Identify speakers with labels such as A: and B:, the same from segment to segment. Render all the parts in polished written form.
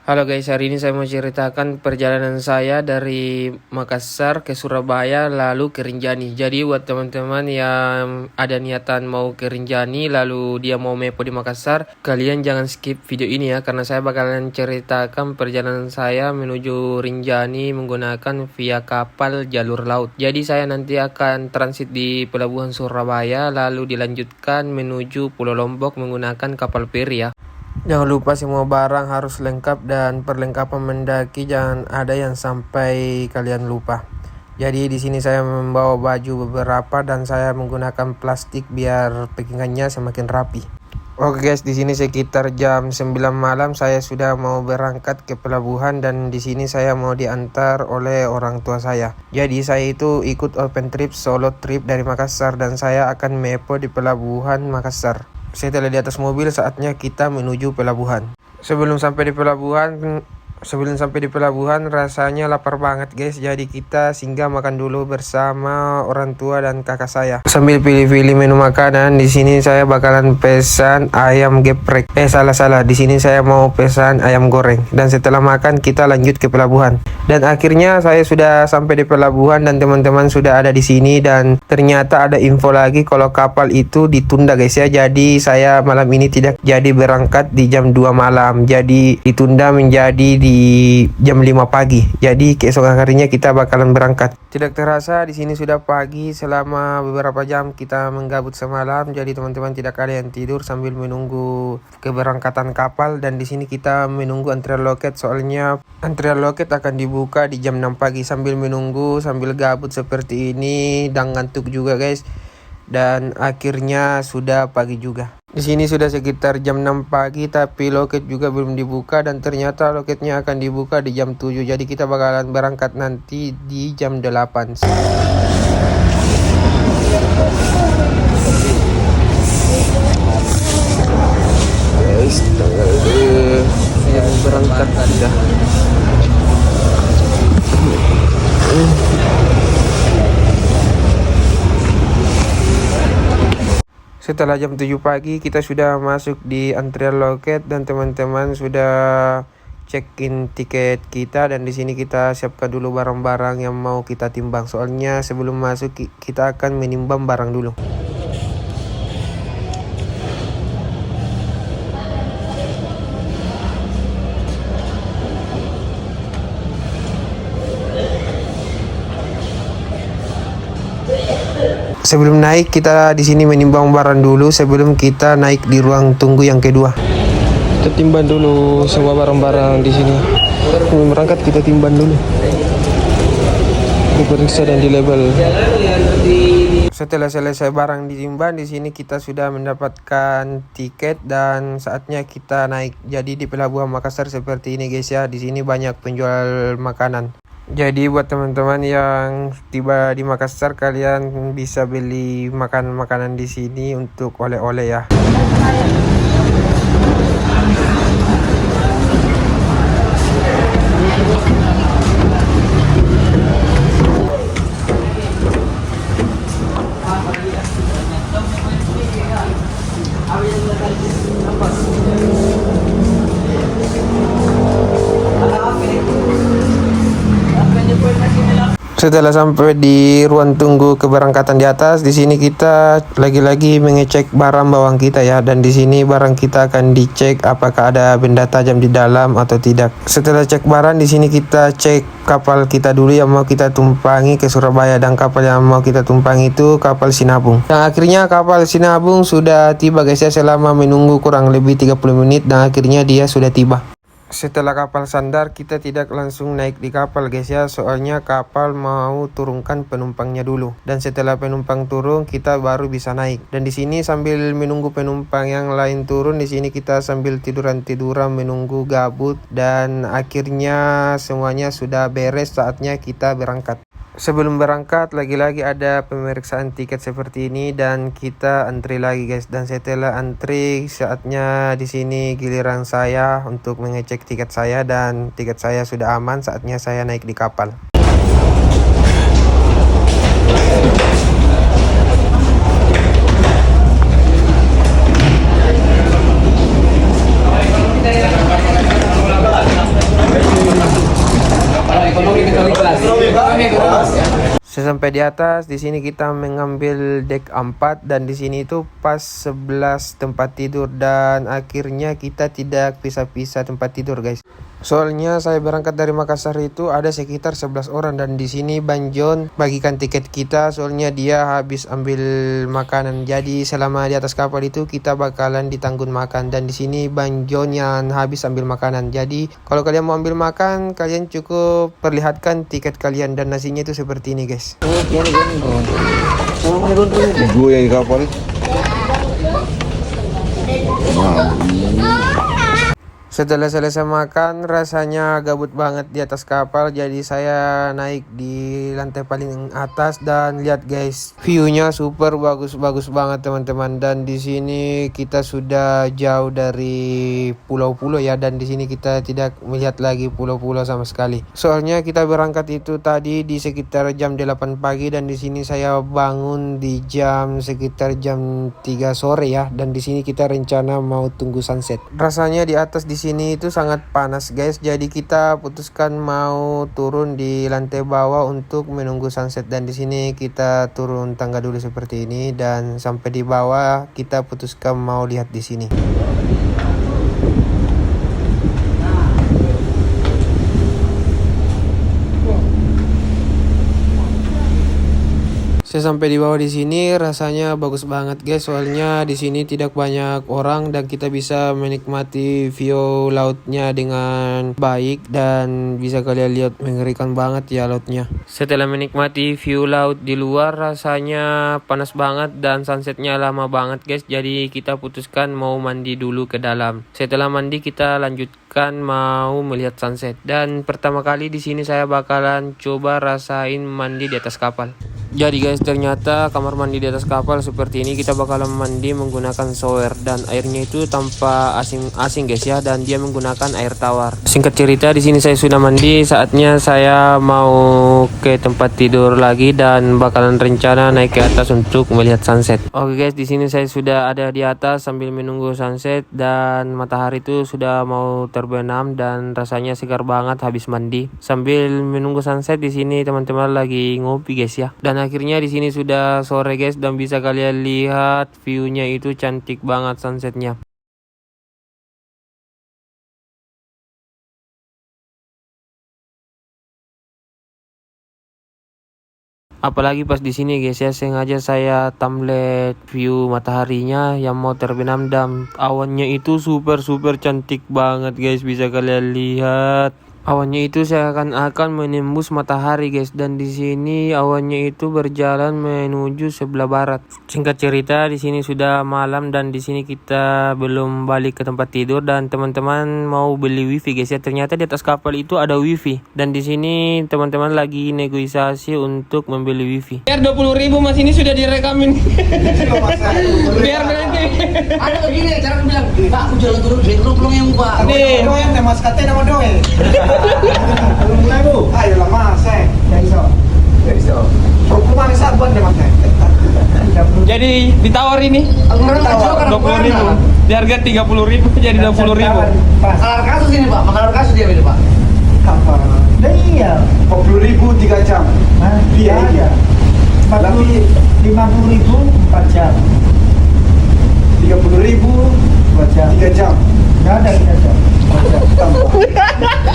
A: Halo guys, hari ini saya mau ceritakan perjalanan saya dari Makassar ke Surabaya lalu ke Rinjani. Jadi buat teman-teman yang ada niatan mau ke Rinjani lalu dia mau mepo di Makassar, kalian jangan skip video ini ya, karena saya bakalan ceritakan perjalanan saya menuju Rinjani menggunakan via kapal jalur laut. Jadi saya nanti akan transit di pelabuhan Surabaya lalu dilanjutkan menuju Pulau Lombok menggunakan kapal feri ya. Jangan lupa semua barang harus lengkap dan perlengkapan mendaki jangan ada yang sampai kalian lupa. Jadi di sini saya membawa baju beberapa dan saya menggunakan plastik biar packingannya semakin rapi. Oke guys, di sini sekitar jam 9 malam saya sudah mau berangkat ke pelabuhan dan di sini saya mau diantar oleh orang tua saya. Jadi saya itu ikut open trip solo trip dari Makassar dan saya akan mepo di pelabuhan Makassar. Setelah di atas mobil, saatnya kita menuju pelabuhan. Sebelum sampai di pelabuhan rasanya lapar banget guys. Jadi kita singgah makan dulu bersama orang tua dan kakak saya. Sambil pilih-pilih menu makanan, di sini saya bakalan pesan ayam geprek. Salah. Di sini saya mau pesan ayam goreng. Dan setelah makan kita lanjut ke pelabuhan. Dan akhirnya saya sudah sampai di pelabuhan dan teman-teman sudah ada di sini dan ternyata ada info lagi kalau kapal itu ditunda guys ya. Jadi saya malam ini tidak jadi berangkat di jam 2 malam. Jadi ditunda menjadi di jam 5 pagi. Jadi keesokan harinya kita bakalan berangkat. Tidak terasa di sini sudah pagi. Selama beberapa jam kita menggabut semalam. Jadi teman-teman tidak ada yang tidur sambil menunggu keberangkatan kapal dan di sini kita menunggu antrian loket soalnya antrian loket akan dibuka di jam 6 pagi. Sambil menunggu, sambil gabut seperti ini dan ngantuk juga guys. Dan akhirnya sudah pagi juga. Di sini sudah sekitar jam 6 pagi tapi loket juga belum dibuka dan ternyata loketnya akan dibuka di jam 7. Jadi kita bakalan berangkat nanti di jam 8. Guys, saya mau berangkat sudah. Setelah jam 7 pagi kita sudah masuk di antrian loket dan teman-teman sudah check-in tiket kita dan di sini kita siapkan dulu barang-barang yang mau kita timbang. Soalnya sebelum masuk kita akan menimbang barang dulu. Sebelum naik kita di sini menimbang barang dulu sebelum kita naik di ruang tunggu yang kedua. Kita timbang dulu semua barang-barang di sini. Sebelum berangkat kita timbang dulu. Diperiksa dan di label. Setelah selesai barang ditimbang di sini kita sudah mendapatkan tiket dan saatnya kita naik. Jadi di pelabuhan Makassar seperti ini guys ya. Di sini banyak penjual makanan. Jadi buat teman-teman yang tiba di Makassar kalian bisa beli makanan di sini untuk oleh-oleh ya. Setelah sampai di ruang tunggu keberangkatan di atas, di sini kita lagi-lagi mengecek barang bawaan kita ya. Dan di sini barang kita akan dicek apakah ada benda tajam di dalam atau tidak. Setelah cek barang, di sini kita cek kapal kita dulu yang mau kita tumpangi ke Surabaya dan kapal yang mau kita tumpangi itu kapal Sinabung. Dan akhirnya kapal Sinabung sudah tiba guys ya selama menunggu kurang lebih 30 menit dan akhirnya dia sudah tiba. Setelah kapal sandar kita tidak langsung naik di kapal guys ya, soalnya kapal mau turunkan penumpangnya dulu dan setelah penumpang turun kita baru bisa naik. Dan di sini sambil menunggu penumpang yang lain turun, di sini kita sambil tiduran menunggu gabut dan akhirnya semuanya sudah beres, saatnya kita berangkat. Sebelum berangkat lagi-lagi ada pemeriksaan tiket seperti ini dan kita antri lagi guys. Dan setelah antri saatnya di sini giliran saya untuk mengecek tiket saya dan tiket saya sudah aman, saatnya saya naik di kapal. Sesampai di atas, di sini kita mengambil dek 4 dan di sini itu pas 11 tempat tidur dan akhirnya kita tidak pisah-pisah tempat tidur, guys. Soalnya saya berangkat dari Makassar itu ada sekitar 11 orang dan di sini Bang John bagikan tiket kita soalnya dia habis ambil makanan. Jadi selama di atas kapal itu kita bakalan ditanggung makan dan di sini Bang John yang habis ambil makanan. Jadi kalau kalian mau ambil makan, kalian cukup perlihatkan tiket kalian dan nasinya itu seperti ini, guys.
B: Gue yang di kapal.
A: Setelah selesai makan, rasanya gabut banget di atas kapal. Jadi saya naik di lantai paling atas dan lihat guys, view-nya super bagus banget teman-teman. Dan di sini kita sudah jauh dari pulau-pulau ya. Dan di sini kita tidak melihat lagi pulau-pulau sama sekali. Soalnya kita berangkat itu tadi di sekitar jam 8 pagi dan di sini saya bangun di sekitar jam 3 sore ya. Dan di sini kita rencana mau tunggu sunset. Rasanya di atas di sini itu sangat panas guys, jadi kita putuskan mau turun di lantai bawah untuk menunggu sunset dan di sini kita turun tangga dulu seperti ini dan sampai di bawah kita putuskan mau lihat di sini. Saya sampai di bawah di sini rasanya bagus banget guys, soalnya di sini tidak banyak orang dan kita bisa menikmati view lautnya dengan baik dan bisa kalian lihat mengerikan banget ya lautnya. Setelah menikmati view laut di luar rasanya panas banget dan sunsetnya lama banget guys, jadi kita putuskan mau mandi dulu ke dalam. Setelah mandi kita lanjutkan mau melihat sunset dan pertama kali di sini saya bakalan coba rasain mandi di atas kapal. Jadi guys, ternyata kamar mandi di atas kapal seperti ini. Kita bakalan mandi menggunakan shower dan airnya itu tanpa asing guys ya, dan dia menggunakan air tawar. Singkat cerita, di sini saya sudah mandi, saatnya saya mau ke tempat tidur lagi dan bakalan rencana naik ke atas untuk melihat sunset. Oke guys, di sini saya sudah ada di atas sambil menunggu sunset dan matahari itu sudah mau terbenam dan rasanya segar banget habis mandi. Sambil menunggu sunset di sini teman-teman lagi ngopi guys ya. Dan akhirnya di sini sudah sore guys dan bisa kalian lihat view-nya itu cantik banget sunsetnya. Apalagi pas di sini guys ya, sengaja saya tumblet view mataharinya yang mau terbenam dan awannya itu super cantik banget guys, bisa kalian lihat. Awannya itu seakan-akan menembus matahari guys, dan di sini awannya itu berjalan menuju sebelah barat. Singkat cerita, di sini sudah malam dan di sini kita belum balik ke tempat tidur dan teman-teman mau beli wifi guys ya. Ternyata di atas kapal itu ada wifi dan di sini teman-teman lagi negosiasi untuk membeli wifi. Biar 20.000 mas, ini sudah direkamin. Biar nanti.
C: Ada begini cara bilang, Pak aku jalan turun dari grup yang Pak.
A: Nih,
B: Doe yang mas kate nama doe.
C: Mulai Bu.
B: Ayo lah mas, Jadi rumah ini sabar deh mas.
A: jadi ditawar ini 20.000 di harga 30.000 jadi 20.000.
C: Makalar kasus ini Pak, makalar kasus dia ini Pak.
B: Apa?
D: Iya,
B: 40.000 3 jam.
D: iya. 50.000 4 jam.
B: 30.000
D: 2 jam.
B: 3 jam.
D: Enggak ada 3 jam.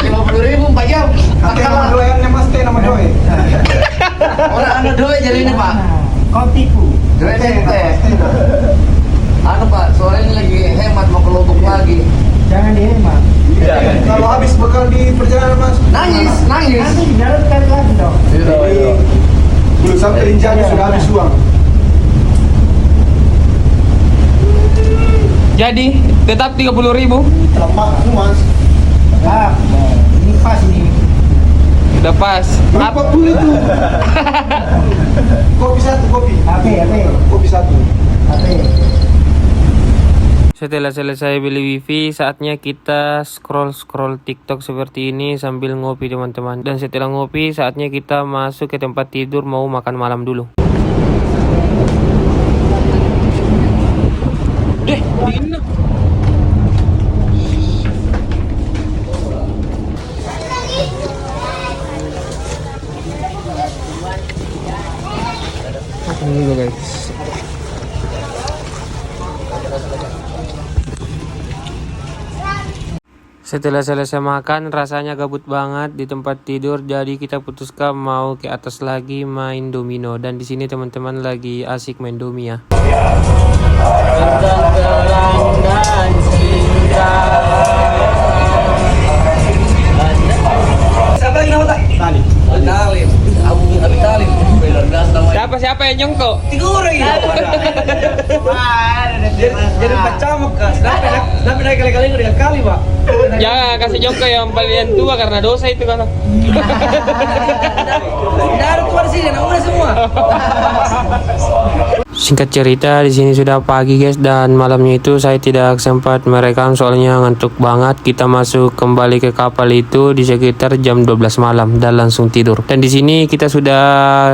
C: 50.000 4 jam.
B: Kate nama doe yang mas teh nama doe.
C: Orang anda doa jadi ini Pak.
D: Kau tipu.
C: Doa teh. Anu Pak, sore ini lagi hemat mau ke Lombok lagi.
D: Jangan dihemat.
B: Kalau habis bekal di perjalanan mas.
C: Nangis.
D: Nanti di dalam kali lagi dong.
B: Jadi belum sampai Rinjani sudah habis uang.
A: Jadi tetap 30.000.
B: Lemak tuh mas.
D: Ah, ini pas ini.
A: Udah pas.
B: Berapa pun itu? Kopi satu kopi.
D: HP.
B: Kopi satu.
D: HP.
A: Setelah selesai beli wifi, saatnya kita scroll TikTok seperti ini sambil ngopi teman-teman. Dan setelah ngopi, saatnya kita masuk ke tempat tidur mau makan malam dulu. Dingin loh. Setelah selesai makan, rasanya gabut banget di tempat tidur, jadi kita putuskan mau ke atas lagi main domino. Dan di sini teman-teman lagi asik main domi ya.
B: Siapa lagi nama tak? Tali.
C: Talim. Abi Talim.
A: Siapa yang nyongkok?
B: Tiga orang ya. Jadi pacamuk kan. Tapi naik kali-kali udah kali pak.
A: Jangan kasih nyongkok yang paling tua karena dosa itu kan.
B: Dari keluar sini, udah semua.
A: Singkat cerita, di sini sudah pagi guys, dan malamnya itu saya tidak sempat merekam soalnya ngantuk banget. Kita masuk kembali ke kapal itu di sekitar jam 12 malam dan langsung tidur. Dan di sini kita sudah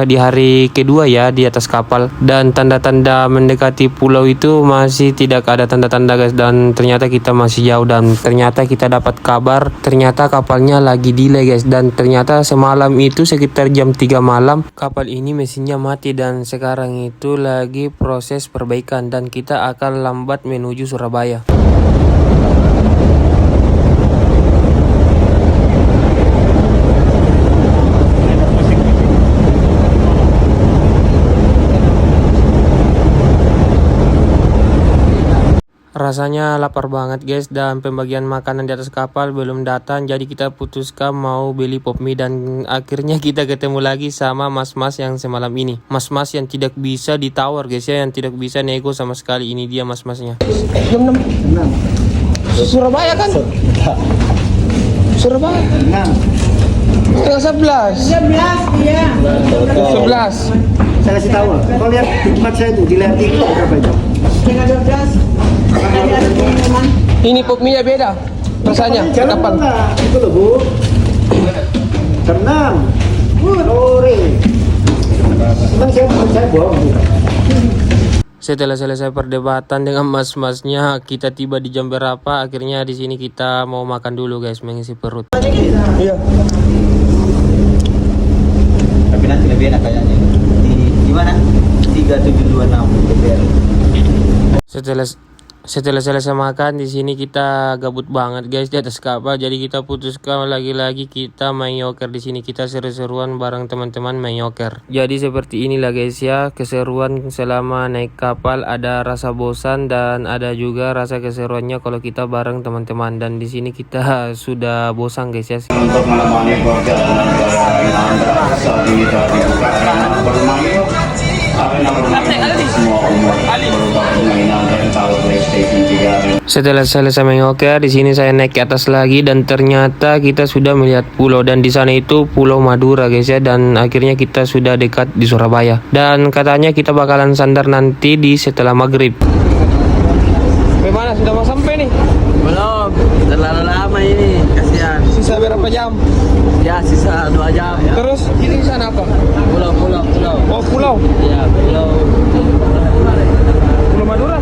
A: di hari kedua ya di atas kapal, dan tanda-tanda mendekati pulau itu masih tidak ada tanda-tanda guys, dan ternyata kita masih jauh. Dan ternyata kita dapat kabar ternyata kapalnya lagi delay guys, dan ternyata semalam itu sekitar jam 3 malam kapal ini mesinnya mati, dan sekarang itu lagi proses perbaikan dan kita akan lambat menuju Surabaya. Rasanya lapar banget guys, dan pembagian makanan di atas kapal belum datang, jadi kita putuskan mau beli pop mie. Dan akhirnya kita ketemu lagi sama mas-mas yang semalam ini, mas-mas yang tidak bisa ditawar guys ya, yang tidak bisa nego sama sekali. Ini dia mas-masnya. Jam 6 Surabaya kan? Surabaya setengah 11.
D: 11 iya.
A: 11.
D: Saya kasih tahu. Kau lihat tempat saya itu di layar TikTok berapa jam? Setengah 12.
A: Ini pop mie beda rasanya ke kapal.
D: Itu loh bu. Tenang. Sore. Memang saya bohong.
A: Setelah selesai perdebatan dengan mas-masnya, kita tiba di jam berapa? Akhirnya di sini kita mau makan dulu guys, mengisi perut.
D: Iya.
B: Tapi nanti lebih enak kayaknya. Di mana? 3726 DPR.
A: Setelah selesai makan, di sini kita gabut banget guys di atas kapal. Jadi kita putuskan lagi-lagi kita main yoker di sini. Kita seru-seruan bareng teman-teman main yoker. Jadi seperti inilah guys ya, keseruan selama naik kapal. Ada rasa bosan dan ada juga rasa keseruannya kalau kita bareng teman-teman. Dan di sini kita sudah bosan guys ya.
E: Untuk menemani perjalanan dari Andra saat ini telah dibuka arena bermain. Arena bermain semua umur berupa permainan rental PlayStation 3.
A: Setelah selesai main yoker, di sini saya naik ke atas lagi dan ternyata kita sudah melihat pulau, dan di sana itu Pulau Madura guys ya, dan akhirnya kita sudah dekat di Surabaya. Dan katanya kita bakalan sandar nanti di setelah maghrib. Bagaimana, sudah mau sampai nih?
C: Belum, terlalu lama ini, kasihan.
A: Sisa berapa jam?
C: Ya, sisa 2 jam ya.
A: Terus ini di sana apa?
C: Pulau.
A: Oh, pulau.
C: Ya, pulau.
A: Pulau Madura.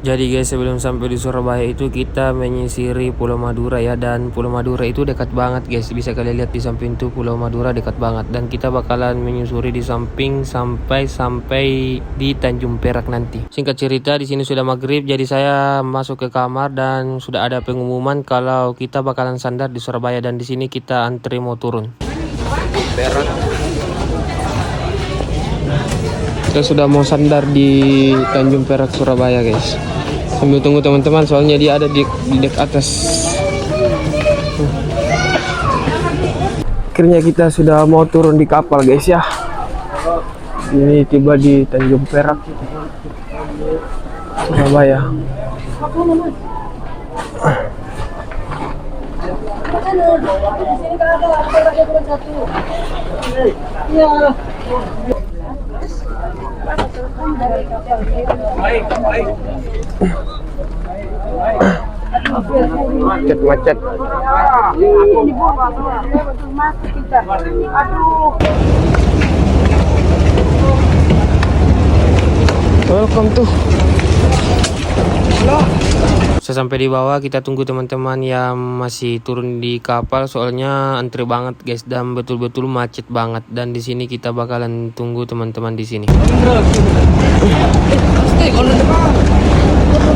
A: Jadi guys, sebelum sampai di Surabaya itu kita menyisiri Pulau Madura ya, dan Pulau Madura itu dekat banget guys. Bisa kalian lihat di samping itu Pulau Madura dekat banget, dan kita bakalan menyusuri di samping sampai di Tanjung Perak nanti. Singkat cerita, di sini sudah maghrib, jadi saya masuk ke kamar dan sudah ada pengumuman kalau kita bakalan sandar di Surabaya, dan di sini kita antri mau turun. Perak. Kita sudah mau sandar di Tanjung Perak Surabaya guys. Sambil tunggu teman-teman, soalnya dia ada di dek atas. Akhirnya kita sudah mau turun di kapal guys ya. Ini tiba di Tanjung Perak Surabaya. Macet. Welcome to. Sesampai di bawah kita tunggu teman-teman yang masih turun di kapal, soalnya antri banget guys dan betul-betul macet banget. Dan di sini kita bakalan tunggu teman-teman di sini.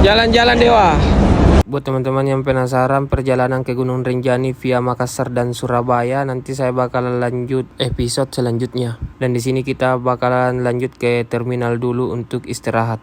A: Jalan-jalan Dewa. Buat teman-teman yang penasaran perjalanan ke Gunung Rinjani via Makassar dan Surabaya, nanti saya bakalan lanjut episode selanjutnya. Dan di sini kita bakalan lanjut ke terminal dulu untuk istirahat.